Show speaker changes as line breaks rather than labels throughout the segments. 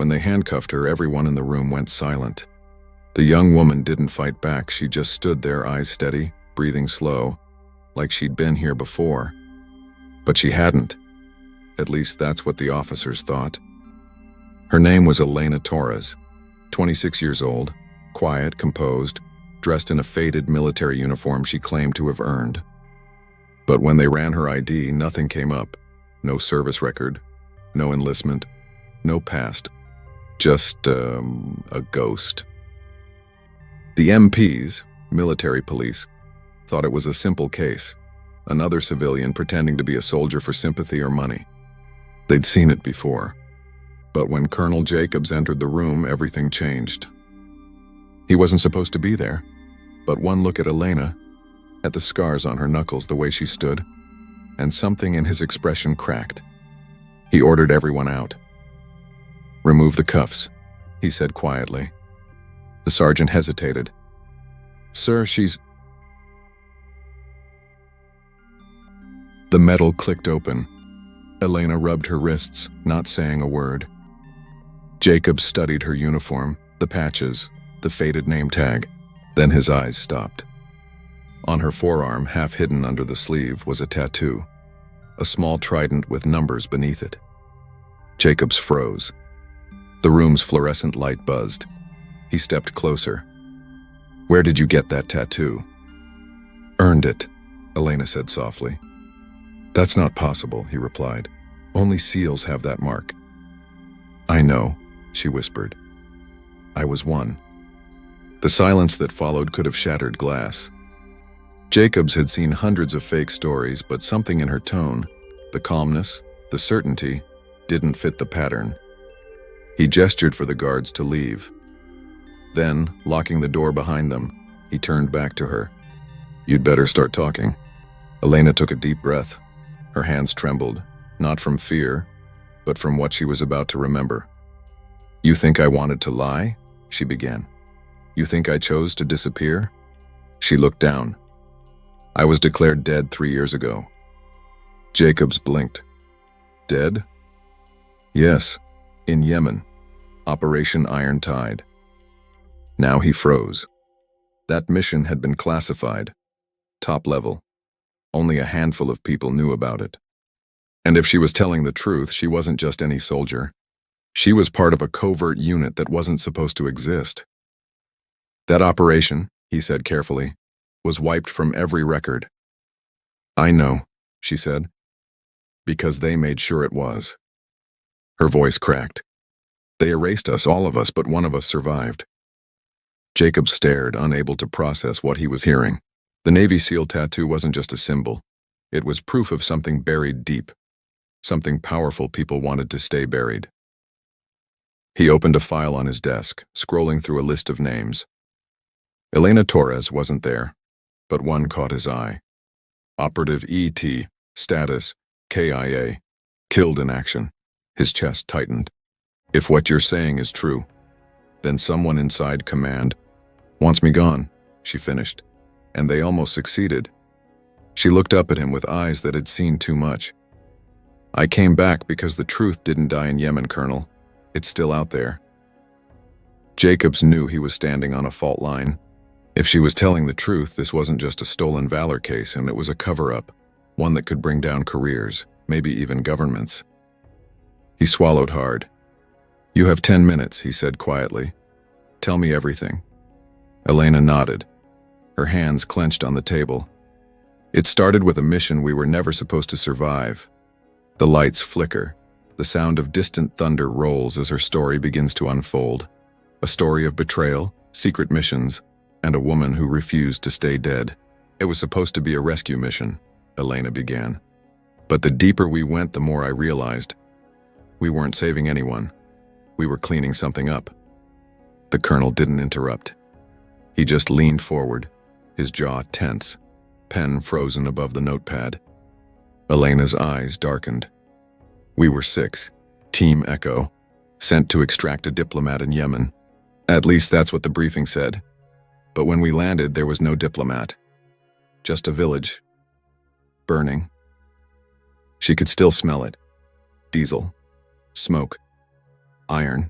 When they handcuffed her, everyone in the room went silent. The young woman didn't fight back. She just stood there, eyes steady, breathing slow, like she'd been here before. But she hadn't. At least that's what the officers thought. Her name was Elena Torres, 26 years old, quiet, composed, dressed in a faded military uniform she claimed to have earned. But when they ran her ID, nothing came up. No service record, no enlistment, no past. Just a ghost. The MPs, military police, thought it was a simple case. Another civilian pretending to be a soldier for sympathy or money. They'd seen it before. But when Colonel Jacobs entered the room, everything changed. He wasn't supposed to be there, but one look at Elena, at the scars on her knuckles, the way she stood, and something in his expression cracked. He ordered everyone out. "Remove the cuffs," he said quietly. The sergeant hesitated. "Sir, she's..." The metal clicked open. Elena rubbed her wrists, not saying a word. Jacob studied her uniform, the patches, the faded name tag. Then his eyes stopped. On her forearm, half hidden under the sleeve, was a tattoo, a small trident with numbers beneath it. Jacobs froze. The room's fluorescent light buzzed. He stepped closer. "Where did you get that tattoo?" "Earned it," Elena said softly. "That's not possible," he replied. "Only SEALs have that mark." "I know," she whispered. "I was one." The silence that followed could have shattered glass. Jacobs had seen hundreds of fake stories, but something in her tone, the calmness, the certainty, didn't fit the pattern. He gestured for the guards to leave. Then, locking the door behind them, he turned back to her. "You'd better start talking." Elena took a deep breath. Her hands trembled, not from fear, but from what she was about to remember. "You think I wanted to lie?" she began. "You think I chose to disappear?" She looked down. "I was declared dead 3 years ago." Jacobs blinked. "Dead?" "Yes, in Yemen. Operation Iron Tide." Now he froze. That mission had been classified, top level. Only a handful of people knew about it. And if she was telling the truth, she wasn't just any soldier. She was part of a covert unit that wasn't supposed to exist. "That operation," he said carefully, "was wiped from every record." "I know," she said, "because they made sure it was." Her voice cracked. "They erased us, all of us, but one of us survived." Jacob stared, unable to process what he was hearing. The Navy SEAL tattoo wasn't just a symbol. It was proof of something buried deep, something powerful people wanted to stay buried. He opened a file on his desk, scrolling through a list of names. Elena Torres wasn't there, but one caught his eye. Operative ET, status, KIA, killed in action. His chest tightened. "If what you're saying is true, then someone inside command wants me gone," she finished. And they almost succeeded. She looked up at him with eyes that had seen too much. "I came back because the truth didn't die in Yemen, Colonel. It's still out there." Jacobs knew he was standing on a fault line. If she was telling the truth, this wasn't just a stolen valor case, and it was a cover-up, one that could bring down careers, maybe even governments. He swallowed hard. "You have 10 minutes, he said quietly. "Tell me everything." Elena nodded. Her hands clenched on the table. "It started with a mission we were never supposed to survive." The lights flicker. The sound of distant thunder rolls as her story begins to unfold. A story of betrayal, secret missions, and a woman who refused to stay dead. "It was supposed to be a rescue mission," Elena began. "But the deeper we went, the more I realized we weren't saving anyone. We were cleaning something up." The colonel didn't interrupt. He just leaned forward, his jaw tense, pen frozen above the notepad. Elena's eyes darkened. "We were 6, Team Echo, sent to extract a diplomat in Yemen. At least that's what the briefing said. But when we landed, there was no diplomat. Just a village. Burning. She could still smell it. Diesel. Smoke. Iron.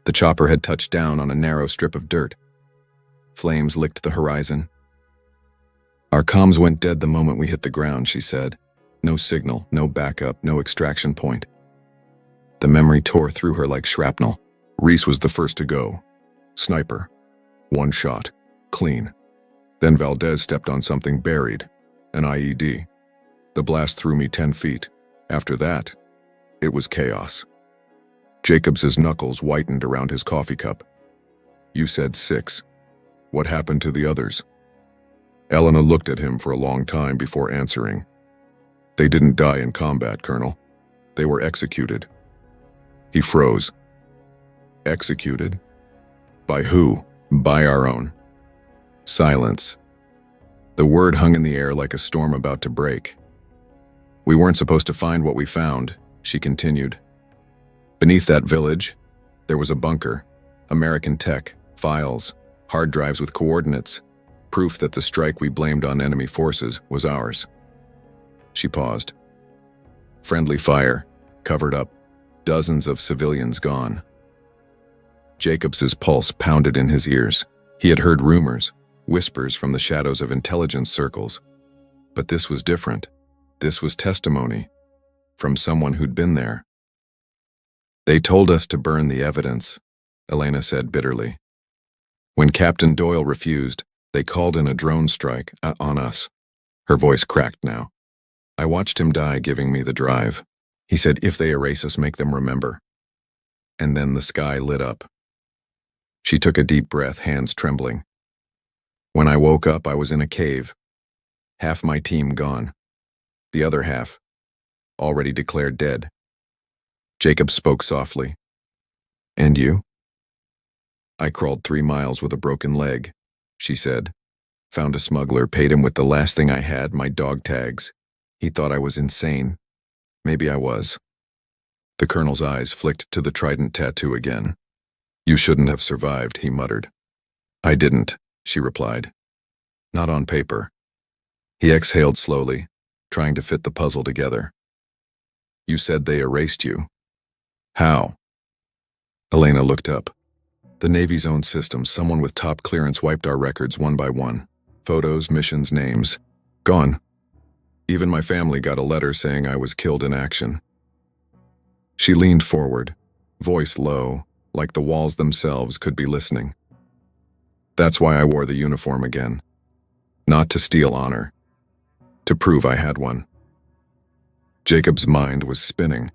The chopper had touched down on a narrow strip of dirt. Flames licked the horizon. Our comms went dead the moment we hit the ground, she said. No signal, no backup, no extraction point. The memory tore through her like shrapnel. Reese was the first to go. Sniper. One shot. Clean. Then Valdez stepped on something buried. An IED. The blast threw me 10 feet. After that, it was chaos. Jacobs's knuckles whitened around his coffee cup. You said 6. What happened to the others? Elena looked at him for a long time before answering. They didn't die in combat, Colonel. They were executed. He froze. Executed? By who? By our own. Silence. The word hung in the air like a storm about to break. We weren't supposed to find what we found, she continued. Beneath that village, there was a bunker, American tech, files, hard drives with coordinates, proof that the strike we blamed on enemy forces was ours. She paused. Friendly fire, covered up, dozens of civilians gone. Jacobs's pulse pounded in his ears. He had heard rumors, whispers from the shadows of intelligence circles. But this was different. This was testimony from someone who'd been there. They told us to burn the evidence, Elena said bitterly. When Captain Doyle refused, they called in a drone strike on us. Her voice cracked now. I watched him die giving me the drive. He said, if they erase us, make them remember. And then the sky lit up. She took a deep breath, hands trembling. When I woke up, I was in a cave. Half my team gone. The other half, already declared dead. Jacob spoke softly. And you? I crawled 3 miles with a broken leg, she said. Found a smuggler, paid him with the last thing I had, my dog tags. He thought I was insane. Maybe I was. The colonel's eyes flicked to the trident tattoo again. You shouldn't have survived, he muttered. I didn't, she replied. Not on paper. He exhaled slowly, trying to fit the puzzle together. You said they erased you. How? Elena looked up. The Navy's own system, someone with top clearance wiped our records one by one. Photos, missions, names. Gone. Even my family got a letter saying I was killed in action. She leaned forward, voice low, like the walls themselves could be listening. That's why I wore the uniform again. Not to steal honor. To prove I had one. Jacob's mind was spinning.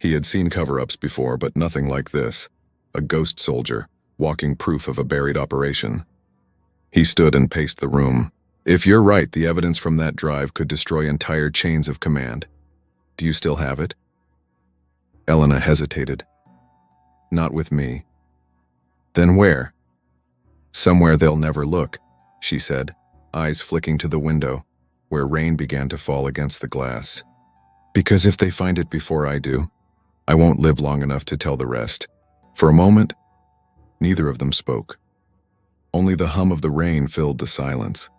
He had seen cover-ups before, but nothing like this. A ghost soldier, walking proof of a buried operation. He stood and paced the room. If you're right, the evidence from that drive could destroy entire chains of command. Do you still have it? Elena hesitated. Not with me. Then where? Somewhere they'll never look, she said, eyes flicking to the window, where rain began to fall against the glass. Because if they find it before I do, I won't live long enough to tell the rest. For a moment, neither of them spoke. Only the hum of the rain filled the silence.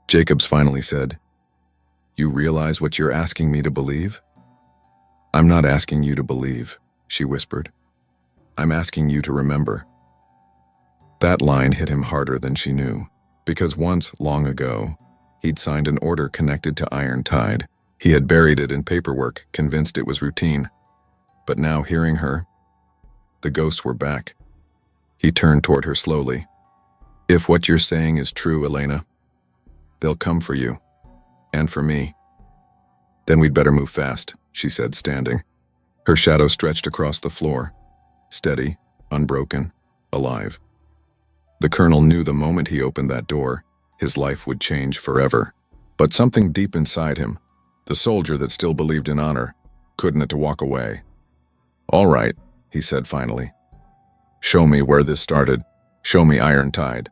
Jacobs finally said, You realize what you're asking me to believe? I'm not asking you to believe, she whispered. I'm asking you to remember. That line hit him harder than she knew, because once, long ago, he'd signed an order connected to Iron Tide. He had buried it in paperwork, convinced it was routine. But now, hearing her, the ghosts were back. He turned toward her slowly. If what you're saying is true, Elena, they'll come for you. And for me. Then we'd better move fast, she said, standing. Her shadow stretched across the floor. Steady, unbroken, alive. The colonel knew the moment he opened that door, his life would change forever. But something deep inside him, the soldier that still believed in honor, couldn't to walk away. All right, he said finally. Show me where this started. Show me Iron Tide.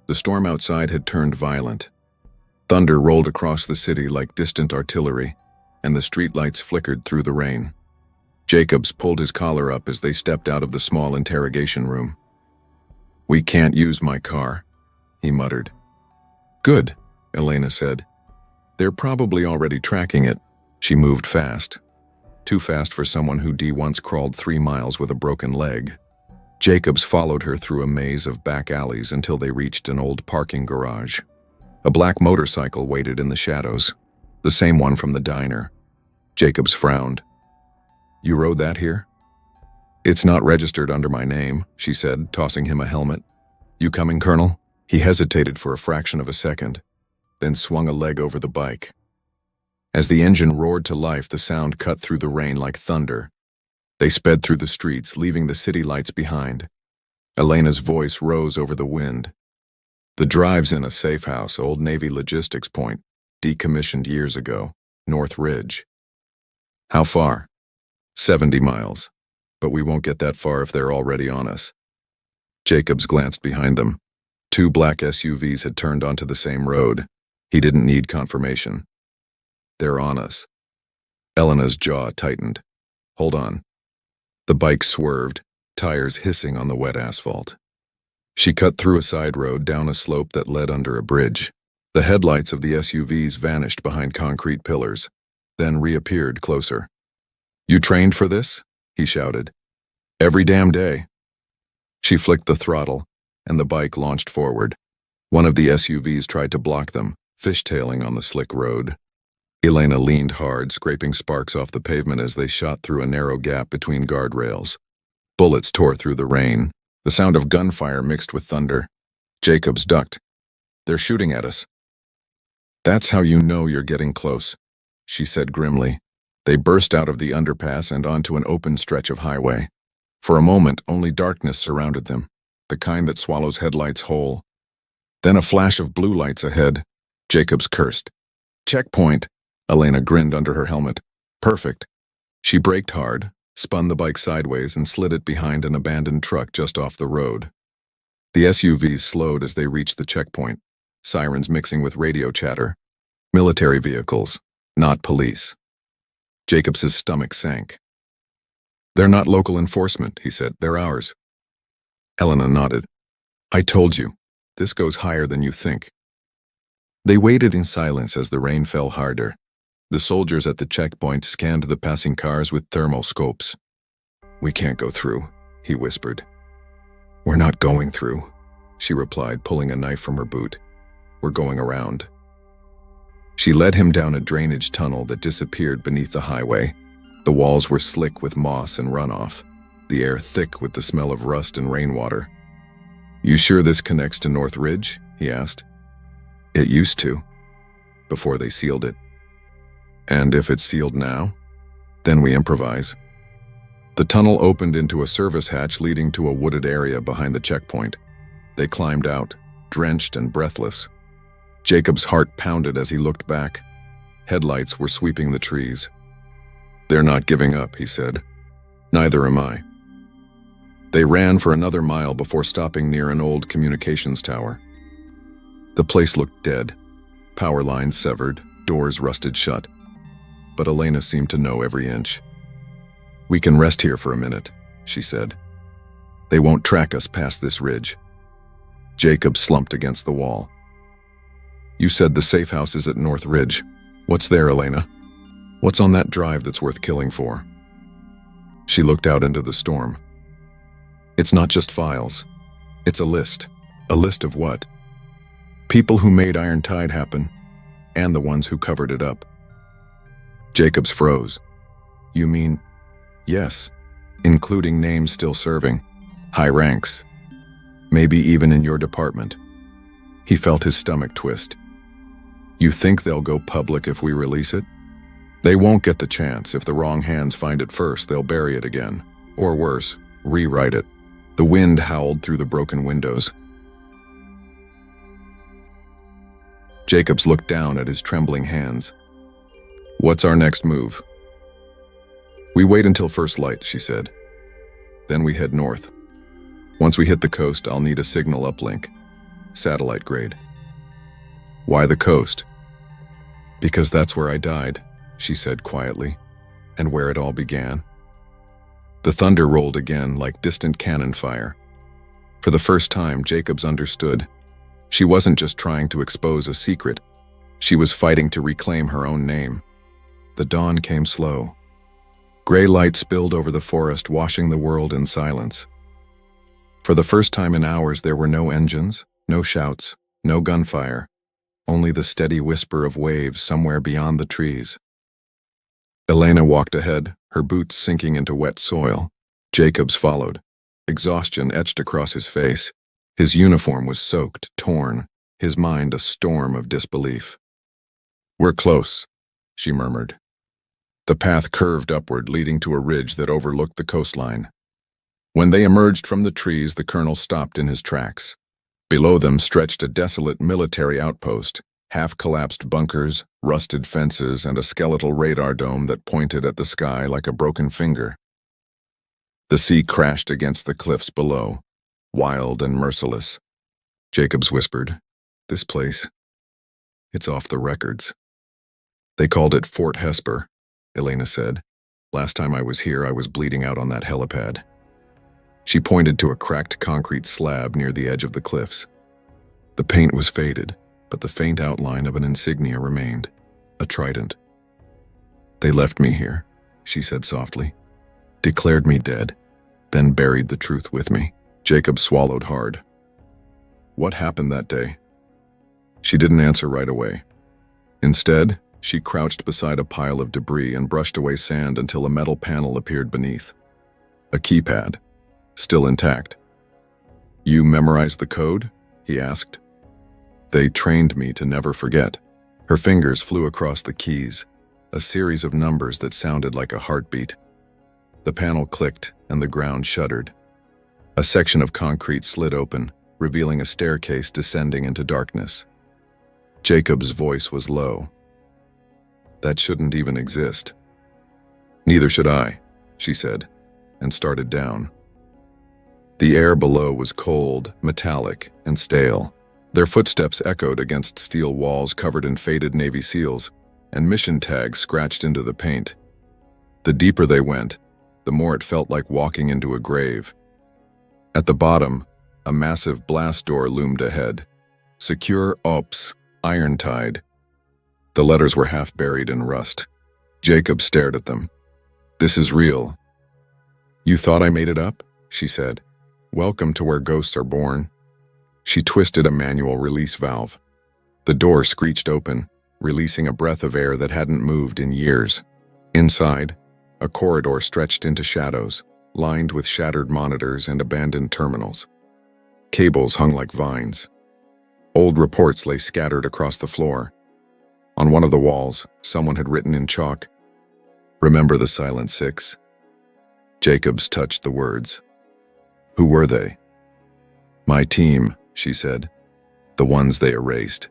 The storm outside had turned violent. Thunder rolled across the city like distant artillery, and the streetlights flickered through the rain. Jacobs pulled his collar up as they stepped out of the small interrogation room. We can't use my car, he muttered. Good, Elena said. They're probably already tracking it. She moved fast. Too fast for someone who once crawled 3 miles with a broken leg. Jacobs followed her through a maze of back alleys until they reached an old parking garage. A black motorcycle waited in the shadows, the same one from the diner. Jacobs frowned. "You rode that here?" "It's not registered under my name," she said, tossing him a helmet. "You coming, Colonel?" He hesitated for a fraction of a second, then swung a leg over the bike. As the engine roared to life, the sound cut through the rain like thunder. They sped through the streets, leaving the city lights behind. Elena's voice rose over the wind. "The drive's in a safe house, old Navy logistics point, decommissioned years ago, North Ridge." "How far?" 70 miles. But we won't get that far if they're already on us." Jacobs glanced behind them. 2 black SUVs had turned onto the same road. He didn't need confirmation. "They're on us." Elena's jaw tightened. "Hold on." The bike swerved, tires hissing on the wet asphalt. She cut through a side road down a slope that led under a bridge. The headlights of the SUVs vanished behind concrete pillars, then reappeared closer. "You trained for this?" he shouted. "Every damn day." She flicked the throttle, and the bike launched forward. One of the SUVs tried to block them, fishtailing on the slick road. Elena leaned hard, scraping sparks off the pavement as they shot through a narrow gap between guardrails. Bullets tore through the rain. The sound of gunfire mixed with thunder. Jacobs ducked. "They're shooting at us." "That's how you know you're getting close," she said grimly. They burst out of the underpass and onto an open stretch of highway. For a moment, only darkness surrounded them, the kind that swallows headlights whole. Then a flash of blue lights ahead. Jacobs cursed. "Checkpoint!" Elena grinned under her helmet. "Perfect." She braked hard, spun the bike sideways, and slid it behind an abandoned truck just off the road. The SUVs slowed as they reached the checkpoint, sirens mixing with radio chatter. Military vehicles, not police. Jacobs' stomach sank. "They're not local enforcement," he said. "They're ours." Elena nodded. "I told you, this goes higher than you think." They waited in silence as the rain fell harder. The soldiers at the checkpoint scanned the passing cars with thermal scopes. "We can't go through," he whispered. "We're not going through," she replied, pulling a knife from her boot. "We're going around." She led him down a drainage tunnel that disappeared beneath the highway. The walls were slick with moss and runoff, the air thick with the smell of rust and rainwater. "You sure this connects to North Ridge?" he asked. "It used to, before they sealed it." "And if it's sealed now? Then we improvise." The tunnel opened into a service hatch leading to a wooded area behind the checkpoint. They climbed out, drenched and breathless. Jacob's heart pounded as he looked back. Headlights were sweeping the trees. "They're not giving up," he said. "Neither am I." They ran for another mile before stopping near an old communications tower. The place looked dead. Power lines severed, doors rusted shut. But Elena seemed to know every inch. "We can rest here for a minute," she said. "They won't track us past this ridge." Jacob slumped against the wall. "You said the safe house is at North Ridge. What's there, Elena? What's on that drive that's worth killing for?" She looked out into the storm. "It's not just files. It's a list. A list of what? People who made Iron Tide happen, and the ones who covered it up." Jacobs froze. "You mean..." "Yes, including names still serving, high ranks, maybe even in your department." He felt his stomach twist. "You think they'll go public if we release it?" "They won't get the chance. If the wrong hands find it first, they'll bury it again. Or worse, rewrite it." The wind howled through the broken windows. Jacobs looked down at his trembling hands. "What's our next move?" "We wait until first light," she said. "Then we head north. Once we hit the coast, I'll need a signal uplink. Satellite grade." "Why the coast?" "Because that's where I died," she said quietly, "and where it all began." The thunder rolled again like distant cannon fire. For the first time, Jacobs understood. She wasn't just trying to expose a secret. She was fighting to reclaim her own name. The dawn came slow. Gray light spilled over the forest, washing the world in silence. For the first time in hours, there were no engines, no shouts, no gunfire, only the steady whisper of waves somewhere beyond the trees. Elena walked ahead, her boots sinking into wet soil. Jacobs followed. Exhaustion etched across his face. His uniform was soaked, torn, his mind a storm of disbelief. "We're close," she murmured. The path curved upward, leading to a ridge that overlooked the coastline. When they emerged from the trees, the colonel stopped in his tracks. Below them stretched a desolate military outpost, half-collapsed bunkers, rusted fences, and a skeletal radar dome that pointed at the sky like a broken finger. The sea crashed against the cliffs below, wild and merciless. Jacobs whispered, "This place, it's off the records." "They called it Fort Hesper," Elena said. "Last time I was here, I was bleeding out on that helipad." She pointed to a cracked concrete slab near the edge of the cliffs. The paint was faded, but the faint outline of an insignia remained, a trident. "They left me here," she said softly, "declared me dead, then buried the truth with me." Jacob swallowed hard. "What happened that day?" She didn't answer right away. Instead, she crouched beside a pile of debris and brushed away sand until a metal panel appeared beneath. A keypad, still intact. "You memorized the code?" he asked. "They trained me to never forget." Her fingers flew across the keys, a series of numbers that sounded like a heartbeat. The panel clicked and the ground shuddered. A section of concrete slid open, revealing a staircase descending into darkness. Jacob's voice was low. "That shouldn't even exist." "Neither should I," she said, and started down. The air below was cold, metallic, and stale. Their footsteps echoed against steel walls covered in faded Navy SEALs, and mission tags scratched into the paint. The deeper they went, the more it felt like walking into a grave. At the bottom, a massive blast door loomed ahead. "Secure Ops, Iron-Tide." The letters were half buried in rust. Jacob stared at them. "This is real." "You thought I made it up?" she said. "Welcome to where ghosts are born." She twisted a manual release valve. The door screeched open, releasing a breath of air that hadn't moved in years. Inside, a corridor stretched into shadows, lined with shattered monitors and abandoned terminals. Cables hung like vines. Old reports lay scattered across the floor. On one of the walls, someone had written in chalk, "Remember the Silent Six?" Jacobs touched the words. "Who were they?" "My team," she said. "The ones they erased."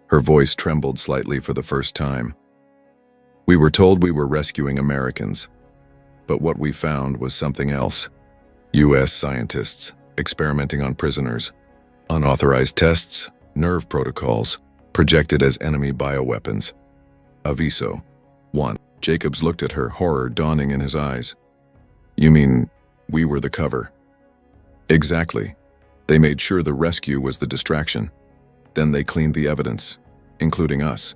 Her voice trembled slightly for the first time. "We were told we were rescuing Americans, but what we found was something else. U.S. scientists experimenting on prisoners. Unauthorized tests, nerve protocols, projected as enemy bioweapons. Aviso. 1. Jacobs looked at her, horror dawning in his eyes. "You mean we were the cover?" "Exactly. They made sure the rescue was the distraction. Then they cleaned the evidence, including us."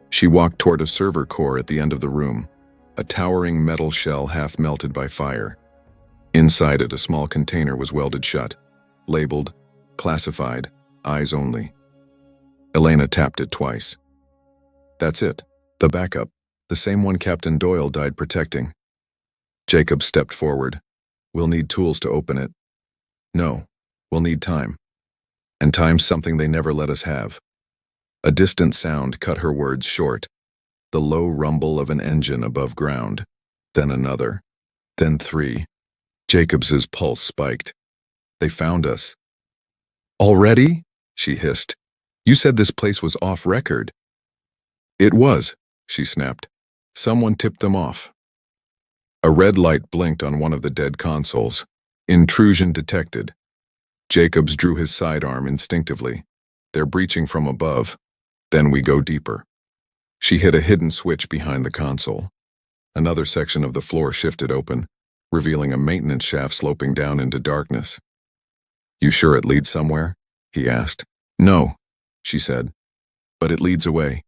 She walked toward a server core at the end of the room, a towering metal shell half melted by fire. Inside it, a small container was welded shut, labeled, "Classified, eyes only." Elena tapped it twice. "That's it. The backup. The same one Captain Doyle died protecting." Jacob stepped forward. "We'll need tools to open it." "No, we'll need time. And time's something they never let us have." A distant sound cut her words short. The low rumble of an engine above ground. Then another. Then 3. Jacobs's pulse spiked. "They found us." "Already?" she hissed. "You said this place was off record." "It was," she snapped. "Someone tipped them off." A red light blinked on one of the dead consoles. Intrusion detected. Jacobs drew his sidearm instinctively. "They're breaching from above. Then we go deeper." She hit a hidden switch behind the console. Another section of the floor shifted open, revealing a maintenance shaft sloping down into darkness. "You sure it leads somewhere?" he asked. "No," she said, "but it leads away."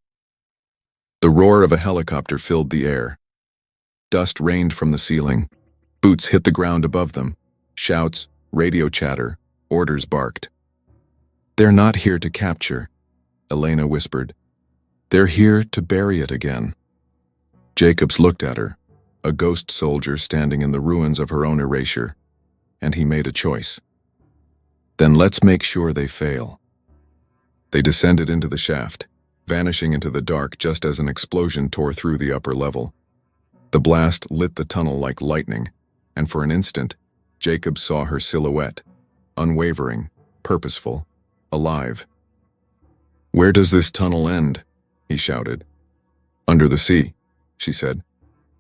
The roar of a helicopter filled the air. Dust rained from the ceiling. Boots hit the ground above them. Shouts, radio chatter, orders barked. "They're not here to capture," Elena whispered. "They're here to bury it again." Jacobs looked at her, a ghost soldier standing in the ruins of her own erasure, and he made a choice. "Then let's make sure they fail." They descended into the shaft, vanishing into the dark just as an explosion tore through the upper level. The blast lit the tunnel like lightning, and for an instant, Jacob saw her silhouette, unwavering, purposeful, alive. "Where does this tunnel end?" he shouted. "Under the sea," she said.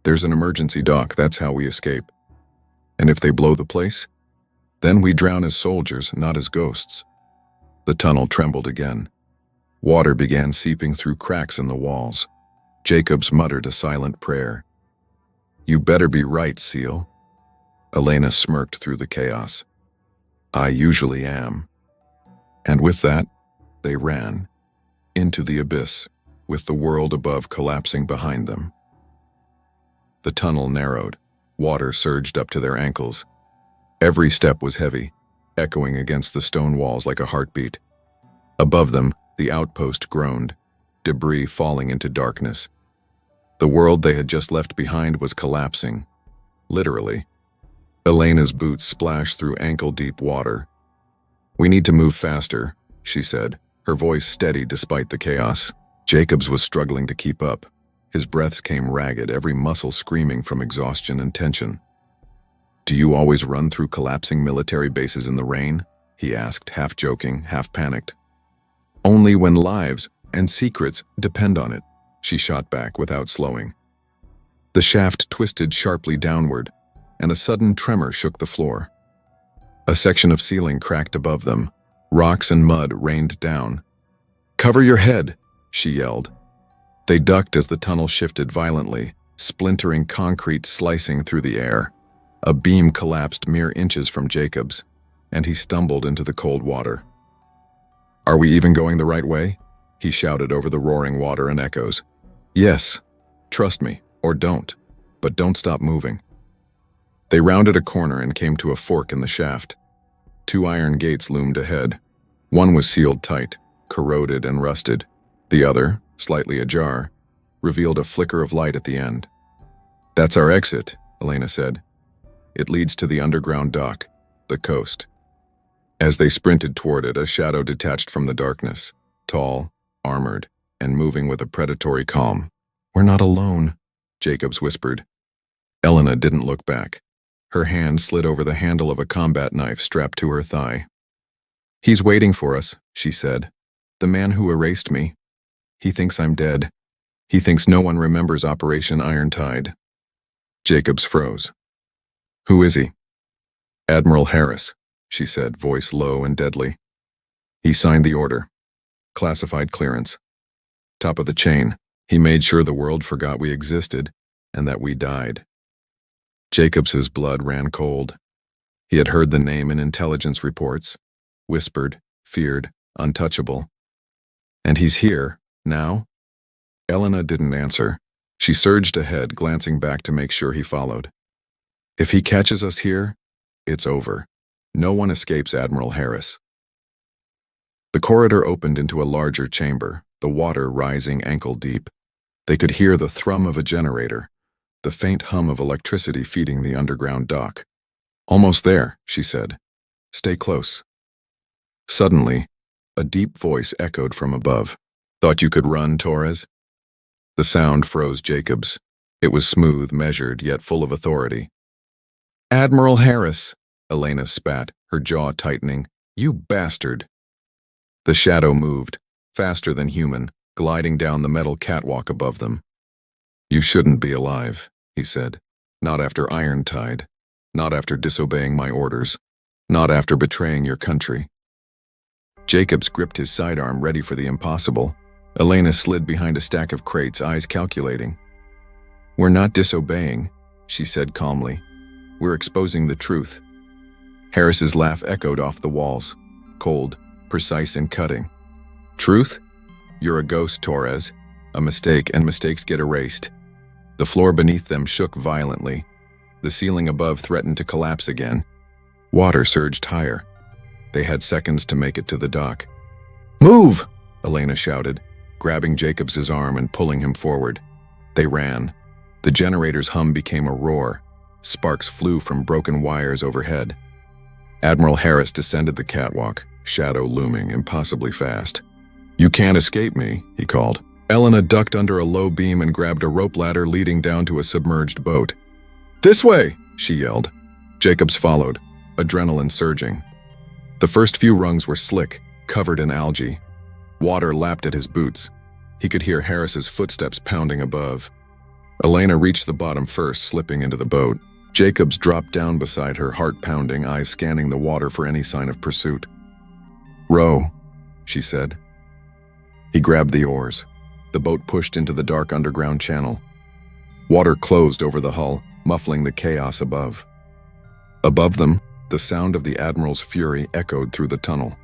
"There's an emergency dock, that's how we escape. And if they blow the place, then we drown as soldiers, not as ghosts." The tunnel trembled again. Water began seeping through cracks in the walls. Jacobs muttered a silent prayer. "You better be right, Seal." Elena smirked through the chaos. "I usually am." And with that, they ran into the abyss, with the world above collapsing behind them. The tunnel narrowed. Water surged up to their ankles. Every step was heavy, echoing against the stone walls like a heartbeat. Above them, the outpost groaned, debris falling into darkness. The world they had just left behind was collapsing, literally. Elena's boots splashed through ankle-deep water. "We need to move faster," she said, her voice steady despite the chaos. Jacobs was struggling to keep up. His breaths came ragged, every muscle screaming from exhaustion and tension. "Do you always run through collapsing military bases in the rain?" he asked, half joking, half panicked. "Only when lives and secrets depend on it," she shot back without slowing. The shaft twisted sharply downward, and a sudden tremor shook the floor. A section of ceiling cracked above them. Rocks and mud rained down. "Cover your head," she yelled. They ducked as the tunnel shifted violently, splintering concrete slicing through the air. A beam collapsed mere inches from Jacobs, and he stumbled into the cold water. "Are we even going the right way?" he shouted over the roaring water and echoes. "Yes. Trust me, or don't. But don't stop moving." They rounded a corner and came to a fork in the shaft. Two iron gates loomed ahead. One was sealed tight, corroded and rusted. The other, slightly ajar, revealed a flicker of light at the end. "That's our exit," Elena said. "It leads to the underground dock, the coast." As they sprinted toward it, a shadow detached from the darkness, tall, armored, and moving with a predatory calm. "We're not alone," Jacobs whispered. Elena didn't look back. Her hand slid over the handle of a combat knife strapped to her thigh. "He's waiting for us," she said. "The man who erased me. He thinks I'm dead. He thinks no one remembers Operation Iron Tide." Jacobs froze. "Who is he?" "Admiral Harris," she said, voice low and deadly. "He signed the order. Classified clearance. Top of the chain. He made sure the world forgot we existed and that we died." Jacobs's blood ran cold. He had heard the name in intelligence reports, whispered, feared, untouchable. And he's here, now? Elena didn't answer. She surged ahead, glancing back to make sure he followed. "If he catches us here, it's over. No one escapes Admiral Harris." The corridor opened into a larger chamber, the water rising ankle-deep. They could hear the thrum of a generator, the faint hum of electricity feeding the underground dock. "Almost there," she said. "Stay close." Suddenly, a deep voice echoed from above. "Thought you could run, Torres?" The sound froze Jacobs. It was smooth, measured, yet full of authority. "Admiral Harris," Elena spat, her jaw tightening. "You bastard." The shadow moved, faster than human, gliding down the metal catwalk above them. "You shouldn't be alive," he said. "Not after Iron Tide. Not after disobeying my orders. Not after betraying your country." Jacobs gripped his sidearm, ready for the impossible. Elena slid behind a stack of crates, eyes calculating. "We're not disobeying," she said calmly. "We're exposing the truth." Harris's laugh echoed off the walls, cold, precise and cutting. "Truth? You're a ghost, Torres. A mistake, and mistakes get erased." The floor beneath them shook violently. The ceiling above threatened to collapse again. Water surged higher. They had seconds to make it to the dock. "Move!" Elena shouted, grabbing Jacobs' arm and pulling him forward. They ran. The generator's hum became a roar. Sparks flew from broken wires overhead. Admiral Harris descended the catwalk, shadow looming impossibly fast. "You can't escape me," he called. Elena ducked under a low beam and grabbed a rope ladder leading down to a submerged boat. "This way!" she yelled. Jacobs followed, adrenaline surging. The first few rungs were slick, covered in algae. Water lapped at his boots. He could hear Harris's footsteps pounding above. Elena reached the bottom first, slipping into the boat. Jacobs dropped down beside her, heart pounding, eyes scanning the water for any sign of pursuit. "Row," she said. He grabbed the oars. The boat pushed into the dark underground channel. Water closed over the hull, muffling the chaos above. Above them, the sound of the Admiral's fury echoed through the tunnel.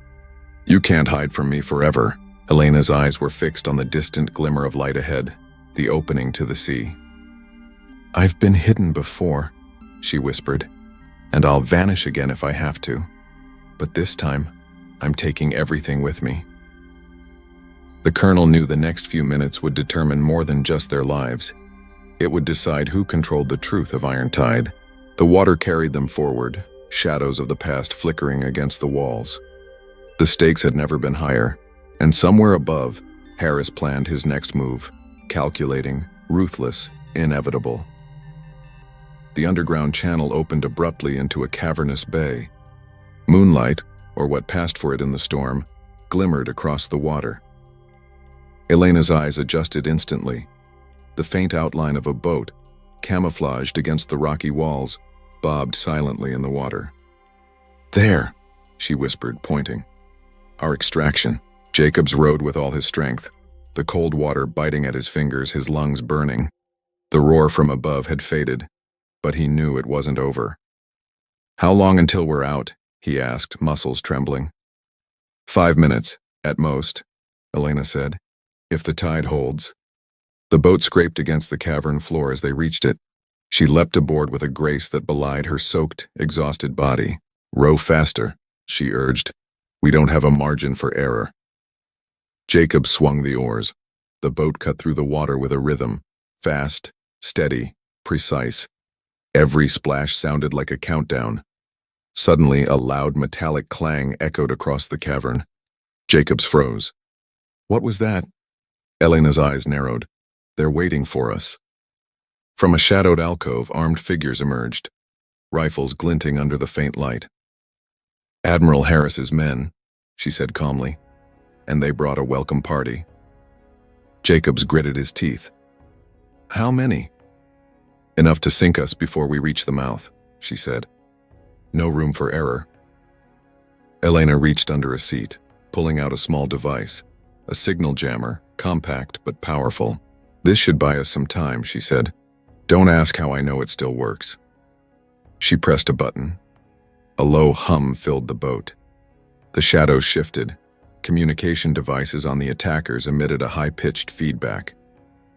"You can't hide from me forever." Elena's eyes were fixed on the distant glimmer of light ahead, the opening to the sea. "I've been hidden before," she whispered, "and I'll vanish again if I have to. But this time, I'm taking everything with me." The colonel knew the next few minutes would determine more than just their lives. It would decide who controlled the truth of Iron Tide. The water carried them forward, shadows of the past flickering against the walls. The stakes had never been higher, and somewhere above, Harris planned his next move, calculating, ruthless, inevitable. The underground channel opened abruptly into a cavernous bay. Moonlight, or what passed for it in the storm, glimmered across the water. Elena's eyes adjusted instantly. The faint outline of a boat, camouflaged against the rocky walls, bobbed silently in the water. "There," she whispered, pointing. "Our extraction." Jacobs rowed with all his strength, the cold water biting at his fingers, his lungs burning. The roar from above had faded, but he knew it wasn't over. "How long until we're out?" he asked, muscles trembling. 5 minutes, at most," Elena said, "if the tide holds." The boat scraped against the cavern floor as they reached it. She leapt aboard with a grace that belied her soaked, exhausted body. "Row faster," she urged. "We don't have a margin for error." Jacob swung the oars. The boat cut through the water with a rhythm, fast, steady, precise. Every splash sounded like a countdown. Suddenly, a loud metallic clang echoed across the cavern. Jacobs froze. "What was that?" Elena's eyes narrowed. "They're waiting for us." From a shadowed alcove, armed figures emerged, rifles glinting under the faint light. "Admiral Harris's men," she said calmly, "and they brought a welcome party." Jacobs gritted his teeth. "How many?" "Enough to sink us before we reach the mouth," she said. "No room for error." Elena reached under a seat, pulling out a small device, a signal jammer, compact but powerful. "This should buy us some time," she said. "Don't ask how I know it still works." She pressed a button. A low hum filled the boat. The shadows shifted. Communication devices on the attackers emitted a high-pitched feedback.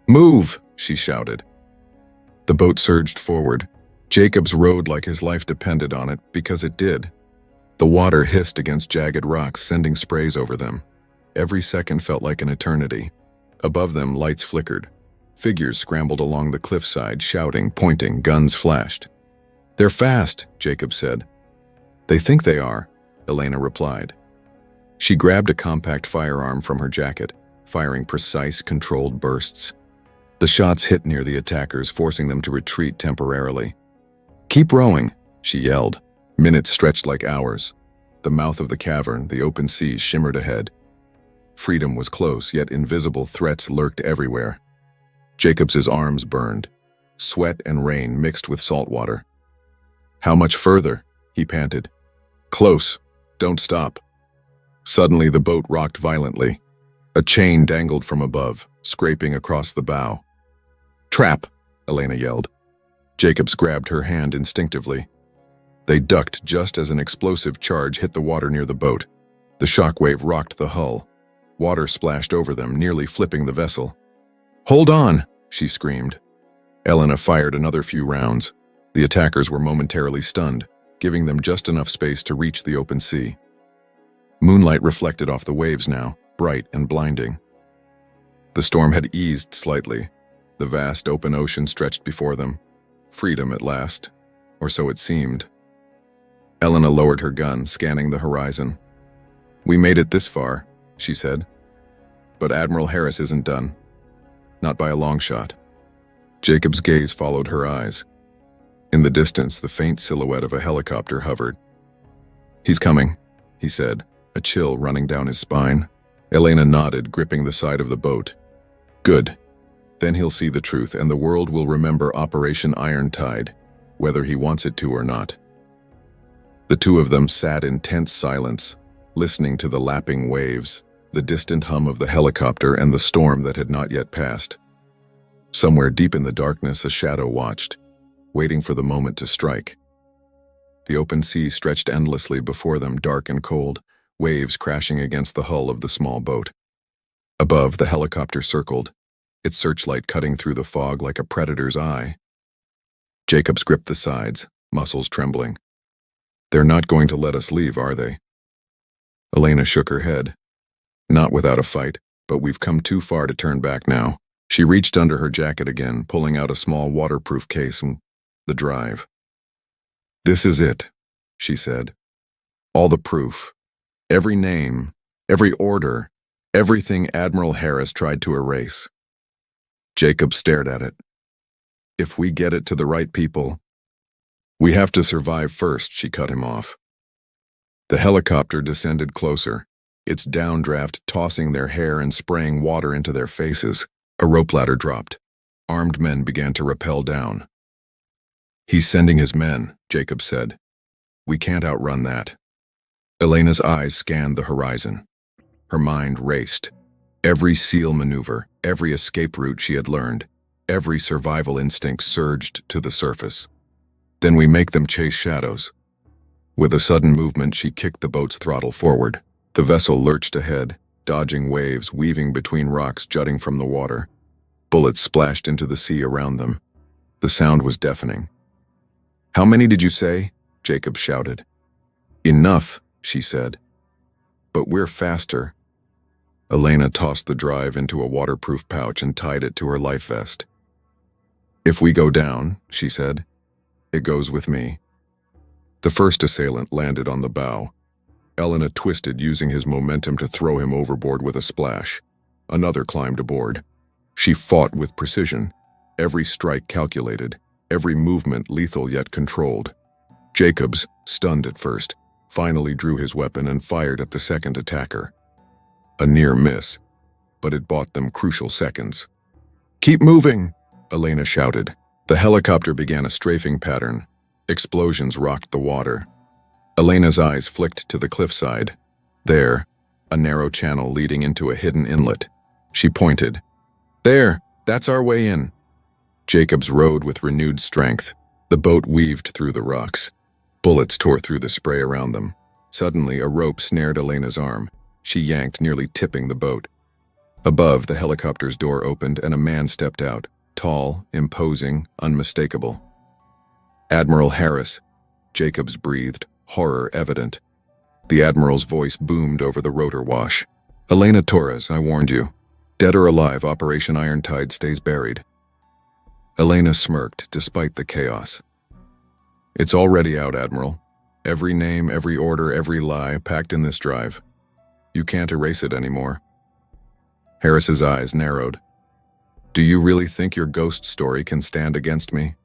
"Move!" she shouted. The boat surged forward. Jacobs rowed like his life depended on it, because it did. The water hissed against jagged rocks, sending sprays over them. Every second felt like an eternity. Above them, lights flickered. Figures scrambled along the cliffside, shouting, pointing, guns flashed. "They're fast," Jacob said. "They think they are," Elena replied. She grabbed a compact firearm from her jacket, firing precise, controlled bursts. The shots hit near the attackers, forcing them to retreat temporarily. "Keep rowing," she yelled. Minutes stretched like hours. The mouth of the cavern, the open sea, shimmered ahead. Freedom was close, yet invisible threats lurked everywhere. Jacobs's arms burned. Sweat and rain mixed with salt water. "How much further?" he panted. "Close. Don't stop." Suddenly, the boat rocked violently. A chain dangled from above, scraping across the bow. "Trap!" Elena yelled. Jacobs grabbed her hand instinctively. They ducked just as an explosive charge hit the water near the boat. The shockwave rocked the hull. Water splashed over them, nearly flipping the vessel. "Hold on!" she screamed. Elena fired another few rounds. The attackers were momentarily stunned, giving them just enough space to reach the open sea. Moonlight reflected off the waves now, bright and blinding. The storm had eased slightly. The vast open ocean stretched before them. Freedom at last, or so it seemed. Elena lowered her gun, scanning the horizon. "We made it this far," she said. "But Admiral Harris isn't done. Not by a long shot." Jacob's gaze followed her eyes. In the distance, the faint silhouette of a helicopter hovered. "He's coming," he said, a chill running down his spine. Elena nodded, gripping the side of the boat. "Good. Then he'll see the truth, and the world will remember Operation Iron Tide, whether he wants it to or not." The two of them sat in tense silence, listening to the lapping waves, the distant hum of the helicopter, and the storm that had not yet passed. Somewhere deep in the darkness, a shadow watched, waiting for the moment to strike. The open sea stretched endlessly before them, dark and cold, waves crashing against the hull of the small boat. Above, the helicopter circled, its searchlight cutting through the fog like a predator's eye. Jacobs gripped the sides, muscles trembling. "They're not going to let us leave, are they?" Elena shook her head. "Not without a fight, but we've come too far to turn back now." She reached under her jacket again, pulling out a small waterproof case and the drive. "This is it," she said. "All the proof. Every name, every order, everything Admiral Harris tried to erase." Jacob stared at it. "If we get it to the right people—" "We have to survive first," she cut him off. The helicopter descended closer, its downdraft tossing their hair and spraying water into their faces. A rope ladder dropped. Armed men began to rappel down. "He's sending his men," Jacob said. "We can't outrun that." Elena's eyes scanned the horizon. Her mind raced. Every SEAL maneuver, every escape route she had learned, every survival instinct surged to the surface. "Then we make them chase shadows." With a sudden movement, she kicked the boat's throttle forward. The vessel lurched ahead, dodging waves, weaving between rocks jutting from the water. Bullets splashed into the sea around them. The sound was deafening. "How many did you say?" Jacob shouted. "Enough," she said. "But we're faster." Elena tossed the drive into a waterproof pouch and tied it to her life vest. "If we go down," she said, "it goes with me." The first assailant landed on the bow. Elena twisted, using his momentum to throw him overboard with a splash. Another climbed aboard. She fought with precision, every strike calculated, every movement lethal yet controlled. Jacobs, stunned at first, finally drew his weapon and fired at the second attacker. A near miss, but it bought them crucial seconds. "Keep moving!" Elena shouted. The helicopter began a strafing pattern. Explosions rocked the water. Elena's eyes flicked to the cliffside. There, a narrow channel leading into a hidden inlet. She pointed. "There, that's our way in." Jacobs rowed with renewed strength. The boat weaved through the rocks. Bullets tore through the spray around them. Suddenly, a rope snared Elena's arm. She yanked, nearly tipping the boat. Above, the helicopter's door opened and a man stepped out, tall, imposing, unmistakable. "Admiral Harris," Jacobs breathed, horror evident. The Admiral's voice boomed over the rotor wash. "Elena Torres, I warned you. Dead or alive, Operation Iron Tide stays buried." Elena smirked, despite the chaos. "It's already out, Admiral. Every name, every order, every lie, packed in this drive. You can't erase it anymore." Harris's eyes narrowed. "Do you really think your ghost story can stand against me?"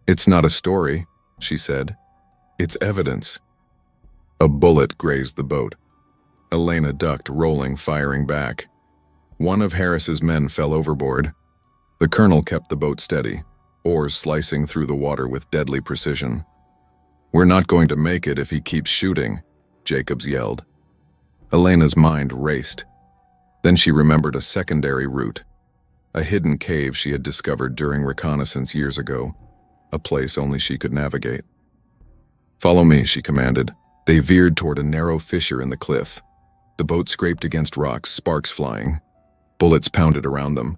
"It's not a story," she said. "It's evidence." A bullet grazed the boat. Elena ducked, rolling, firing back. One of Harris's men fell overboard. The colonel kept the boat steady, oars slicing through the water with deadly precision. "We're not going to make it if he keeps shooting," Jacobs yelled. Elena's mind raced. Then she remembered a secondary route, a hidden cave she had discovered during reconnaissance years ago, a place only she could navigate. "Follow me," she commanded. They veered toward a narrow fissure in the cliff. The boat scraped against rocks, sparks flying. Bullets pounded around them,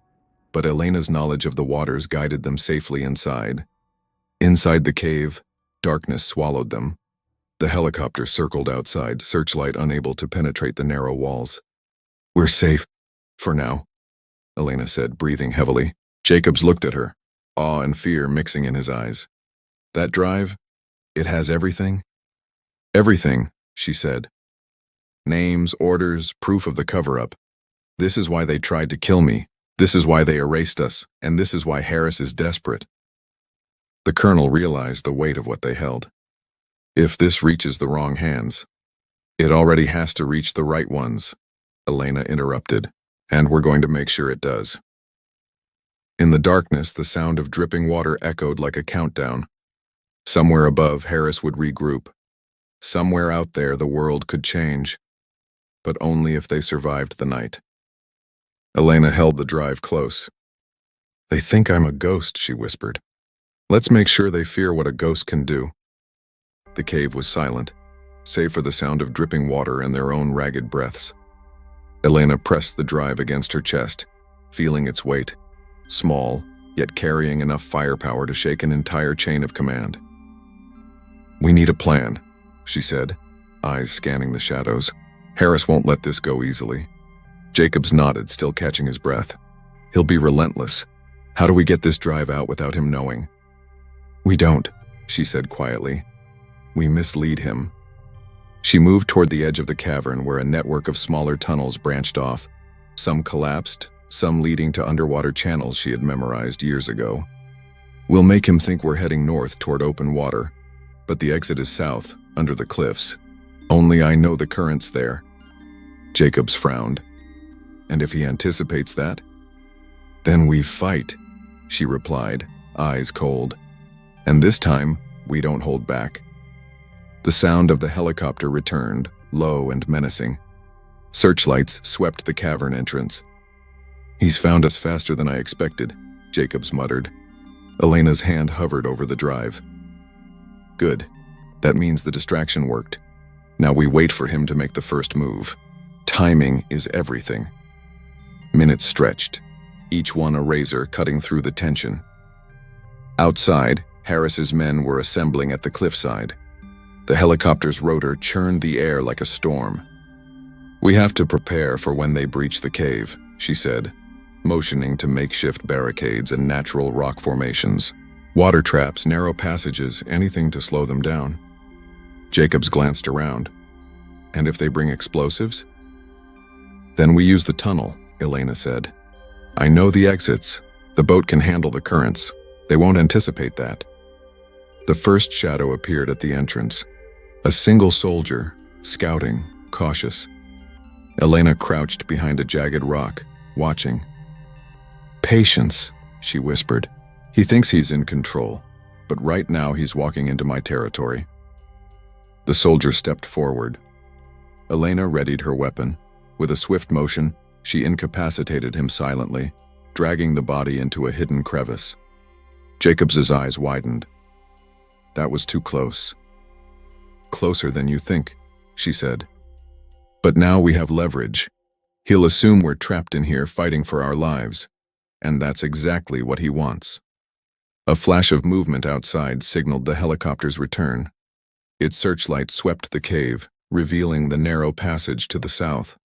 but Elena's knowledge of the waters guided them safely inside. Inside the cave, Darkness swallowed them. The helicopter circled outside, searchlight unable to penetrate the narrow walls. "We're safe. For now," Elena said, breathing heavily. Jacobs looked at her, awe and fear mixing in his eyes. "That drive? It has everything?" "Everything," she said. "Names, orders, proof of the cover-up. This is why they tried to kill me. This is why they erased us, and this is why Harris is desperate." The colonel realized the weight of what they held. "If this reaches the wrong hands, it already has to reach the right ones," Elena interrupted, "and we're going to make sure it does." In the darkness, the sound of dripping water echoed like a countdown. Somewhere above, Harris would regroup. Somewhere out there, the world could change, but only if they survived the night. Elena held the drive close. "They think I'm a ghost," she whispered. "Let's make sure they fear what a ghost can do." The cave was silent, save for the sound of dripping water and their own ragged breaths. Elena pressed the drive against her chest, feeling its weight, small, yet carrying enough firepower to shake an entire chain of command. "We need a plan," she said, eyes scanning the shadows. "Harris won't let this go easily." Jacobs nodded, still catching his breath. "He'll be relentless. How do we get this drive out without him knowing?" "We don't," she said quietly. "We mislead him." She moved toward the edge of the cavern where a network of smaller tunnels branched off, some collapsed, some leading to underwater channels she had memorized years ago. "We'll make him think we're heading north toward open water, but the exit is south, under the cliffs. Only I know the currents there." Jacobs frowned. "And if he anticipates that?" "Then we fight," she replied, eyes cold. "And this time, we don't hold back." The sound of the helicopter returned, low and menacing. Searchlights swept the cavern entrance. "He's found us faster than I expected," Jacobs muttered. Elena's hand hovered over the drive. "Good. That means the distraction worked. Now we wait for him to make the first move. Timing is everything." Minutes stretched, each one a razor cutting through the tension. Outside, Harris's men were assembling at the cliffside. The helicopter's rotor churned the air like a storm. "We have to prepare for when they breach the cave," she said, motioning to makeshift barricades and natural rock formations. Water traps, narrow passages, anything to slow them down. Jacobs glanced around. "And if they bring explosives?" "Then we use the tunnel," Elena said. "I know the exits. The boat can handle the currents. They won't anticipate that." The first shadow appeared at the entrance. A single soldier, scouting, cautious. Elena crouched behind a jagged rock, watching. "Patience," she whispered. "He thinks he's in control, but right now he's walking into my territory." The soldier stepped forward. Elena readied her weapon. With a swift motion, she incapacitated him silently, dragging the body into a hidden crevice. Jacobs's eyes widened. "That was too close." "Closer than you think," she said. "But now we have leverage. He'll assume we're trapped in here fighting for our lives, and that's exactly what he wants." A flash of movement outside signaled the helicopter's return. Its searchlight swept the cave, revealing the narrow passage to the south.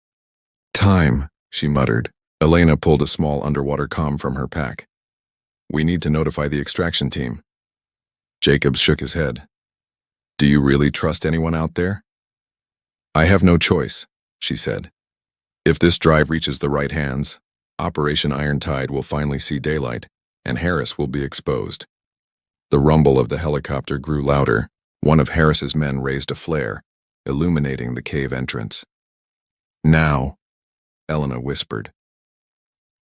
"Time," she muttered. Elena pulled a small underwater comm from her pack. "We need to notify the extraction team." Jacobs shook his head. "Do you really trust anyone out there?" "I have no choice," she said. "If this drive reaches the right hands, Operation Iron Tide will finally see daylight, and Harris will be exposed." The rumble of the helicopter grew louder. One of Harris's men raised a flare, illuminating the cave entrance. "Now," Elena whispered.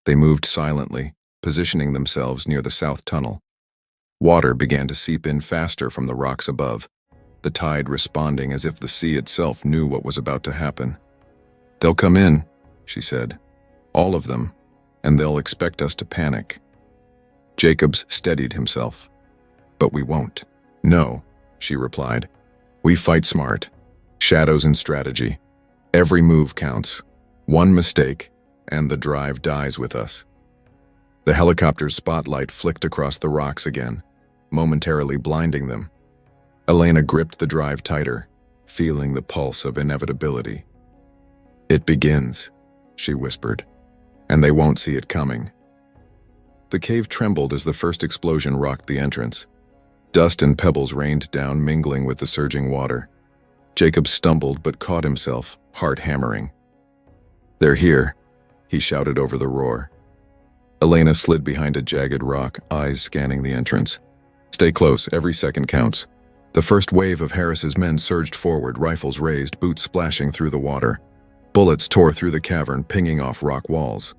They moved silently, positioning themselves near the south tunnel. Water began to seep in faster from the rocks above, the tide responding as if the sea itself knew what was about to happen. "They'll come in," she said. "All of them, and they'll expect us to panic." Jacobs steadied himself. "But we won't." "No," she replied. "We fight smart. Shadows and strategy. Every move counts. One mistake, and the drive dies with us." The helicopter's spotlight flicked across the rocks again, momentarily blinding them. Elena gripped the drive tighter, feeling the pulse of inevitability. "It begins," she whispered, "and they won't see it coming." The cave trembled as the first explosion rocked the entrance. Dust and pebbles rained down, mingling with the surging water. Jacob stumbled but caught himself, heart hammering. "They're here," he shouted over the roar. Elena slid behind a jagged rock, eyes scanning the entrance. "Stay close, every second counts." The first wave of Harris's men surged forward, rifles raised, boots splashing through the water. Bullets tore through the cavern, pinging off rock walls.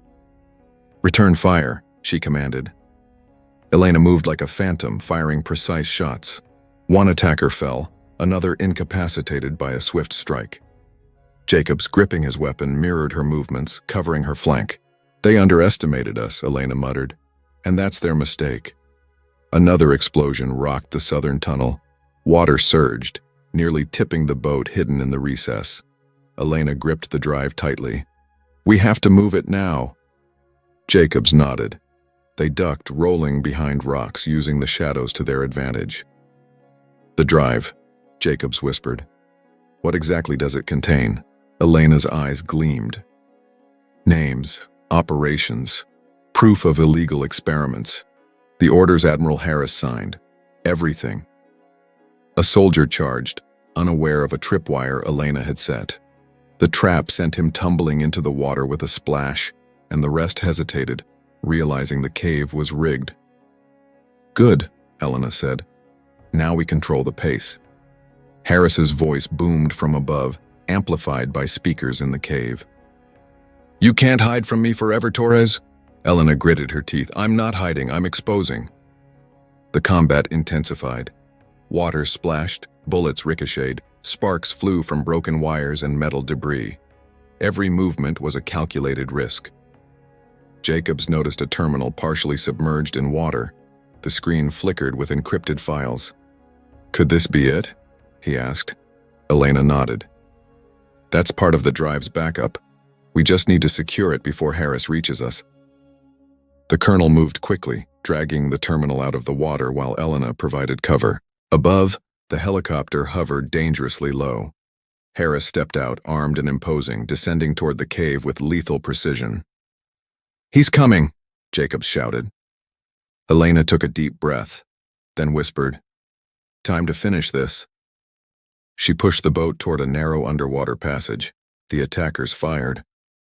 "Return fire," she commanded. Elena moved like a phantom, firing precise shots. One attacker fell, another incapacitated by a swift strike. Jacobs, gripping his weapon, mirrored her movements, covering her flank. "They underestimated us," Elena muttered. "And that's their mistake." Another explosion rocked the southern tunnel. Water surged, nearly tipping the boat hidden in the recess. Elena gripped the drive tightly. "We have to move it now." Jacobs nodded. They ducked, rolling behind rocks, using the shadows to their advantage. "The drive," Jacobs whispered. "What exactly does it contain?" Elena's eyes gleamed. "Names, operations, proof of illegal experiments. The orders Admiral Harris signed. Everything." A soldier charged, unaware of a tripwire Elena had set. The trap sent him tumbling into the water with a splash, and the rest hesitated, realizing the cave was rigged. "Good," Elena said. "Now we control the pace." Harris's voice boomed from above, amplified by speakers in the cave. "You can't hide from me forever, Torres." Elena gritted her teeth. "I'm not hiding, I'm exposing." The combat intensified. Water splashed, bullets ricocheted, sparks flew from broken wires and metal debris. Every movement was a calculated risk. Jacobs noticed a terminal partially submerged in water. The screen flickered with encrypted files. "Could this be it?" he asked. Elena nodded. "That's part of the drive's backup. We just need to secure it before Harris reaches us." The colonel moved quickly, dragging the terminal out of the water while Elena provided cover. Above, the helicopter hovered dangerously low. Harris stepped out, armed and imposing, descending toward the cave with lethal precision. "He's coming," Jacobs shouted. Elena took a deep breath, then whispered, "Time to finish this." She pushed the boat toward a narrow underwater passage. The attackers fired,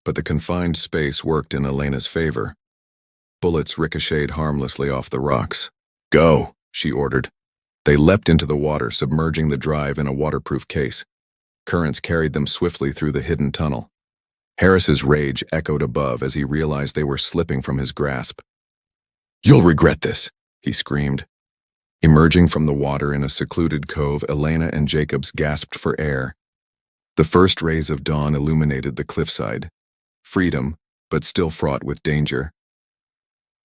but the confined space worked in Elena's favor. Bullets ricocheted harmlessly off the rocks. "Go," she ordered. They leapt into the water, submerging the drive in a waterproof case. Currents carried them swiftly through the hidden tunnel. Harris's rage echoed above as he realized they were slipping from his grasp. "You'll regret this," he screamed. Emerging from the water in a secluded cove, Elena and Jacobs gasped for air. The first rays of dawn illuminated the cliffside. Freedom, but still fraught with danger.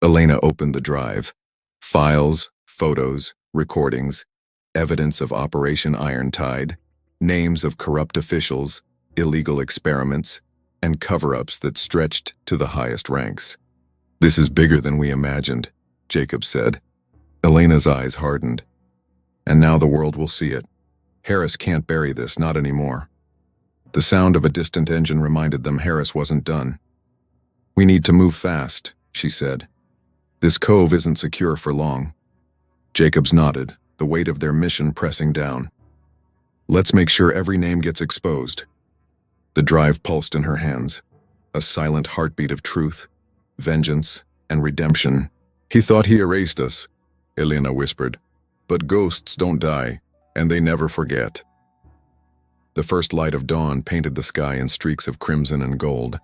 Elena opened the drive. Files, photos, recordings, evidence of Operation Iron Tide, names of corrupt officials, illegal experiments, and cover-ups that stretched to the highest ranks. "This is bigger than we imagined," Jacob said. Elena's eyes hardened. "And now the world will see it. Harris can't bury this, not anymore." The sound of a distant engine reminded them Harris wasn't done. "We need to move fast," she said. "This cove isn't secure for long." Jacobs nodded, the weight of their mission pressing down. "Let's make sure every name gets exposed." The drive pulsed in her hands, a silent heartbeat of truth, vengeance, and redemption. "He thought he erased us," Elena whispered. "But ghosts don't die, and they never forget." The first light of dawn painted the sky in streaks of crimson and gold.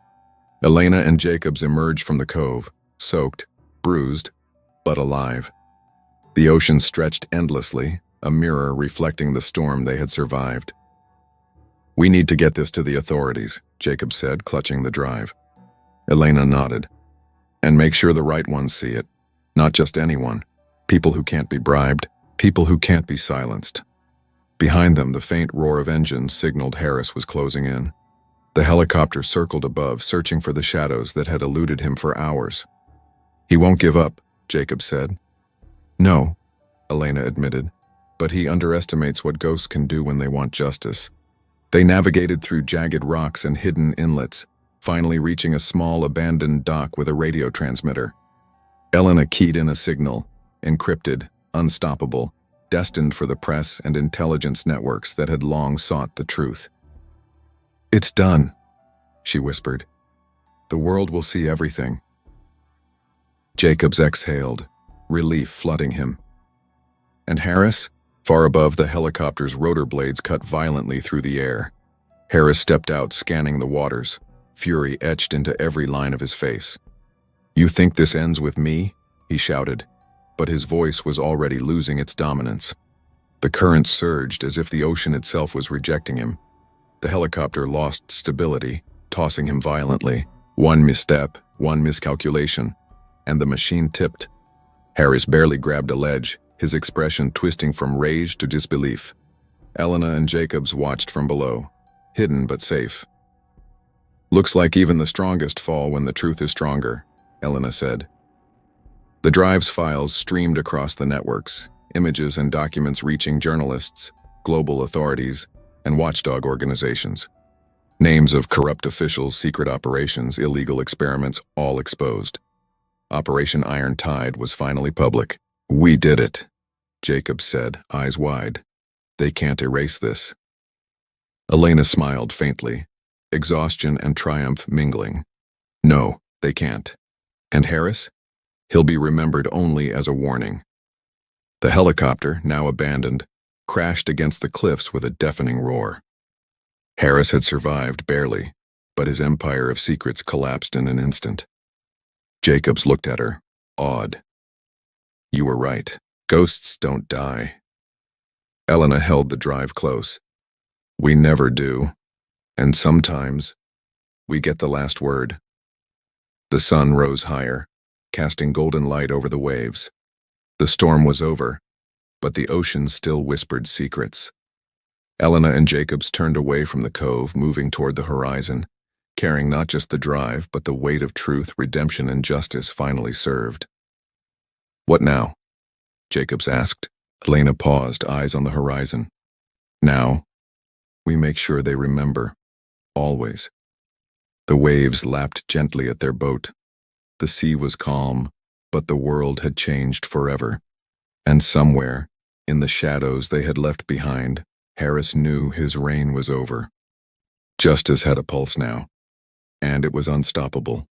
Elena and Jacobs emerged from the cove, soaked, bruised, but alive. The ocean stretched endlessly, a mirror reflecting the storm they had survived. "We need to get this to the authorities," Jacob said, clutching the drive. Elena nodded. "And make sure the right ones see it. Not just anyone. People who can't be bribed. People who can't be silenced." Behind them, the faint roar of engines signaled Harris was closing in. The helicopter circled above, searching for the shadows that had eluded him for hours. "He won't give up," Jacob said. "No," Elena admitted. but he underestimates what ghosts can do when they want justice. They navigated through jagged rocks and hidden inlets, finally reaching a small abandoned dock with a radio transmitter. Elena keyed in a signal, encrypted, unstoppable, destined for the press and intelligence networks that had long sought the truth. "It's done," she whispered. "The world will see everything." Jacobs exhaled, relief flooding him. And Harris? Far above, the helicopter's rotor blades cut violently through the air. Harris stepped out, scanning the waters, fury etched into every line of his face. "You think this ends with me?" he shouted, but his voice was already losing its dominance. The current surged as if the ocean itself was rejecting him. The helicopter lost stability, tossing him violently. One misstep, one miscalculation, and the machine tipped. Harris barely grabbed a ledge, his expression twisting from rage to disbelief. Elena and Jacobs watched from below, hidden but safe. "Looks like even the strongest fall when the truth is stronger," Elena said. The drive's files streamed across the networks, images and documents reaching journalists, global authorities, and watchdog organizations. Names of corrupt officials, secret operations, illegal experiments, all exposed. Operation Iron Tide was finally public. "We did it," Jacobs said, eyes wide. "They can't erase this." Elena smiled faintly, exhaustion and triumph mingling. "No, they can't." And Harris? He'll be remembered only as a warning. The helicopter, now abandoned, crashed against the cliffs with a deafening roar. Harris had survived barely, but his empire of secrets collapsed in an instant. Jacobs looked at her, awed. "You were right. Ghosts don't die." Elena held the drive close. "We never do. And sometimes, we get the last word." The sun rose higher, casting golden light over the waves. The storm was over, but the ocean still whispered secrets. Elena and Jacobs turned away from the cove, moving toward the horizon, carrying not just the drive, but the weight of truth, redemption, and justice finally served. "What now?" Jacobs asked. Elena paused, eyes on the horizon. "Now, we make sure they remember. Always." The waves lapped gently at their boat. The sea was calm, but the world had changed forever. And somewhere, in the shadows they had left behind, Harris knew his reign was over. Justice had a pulse now, and it was unstoppable.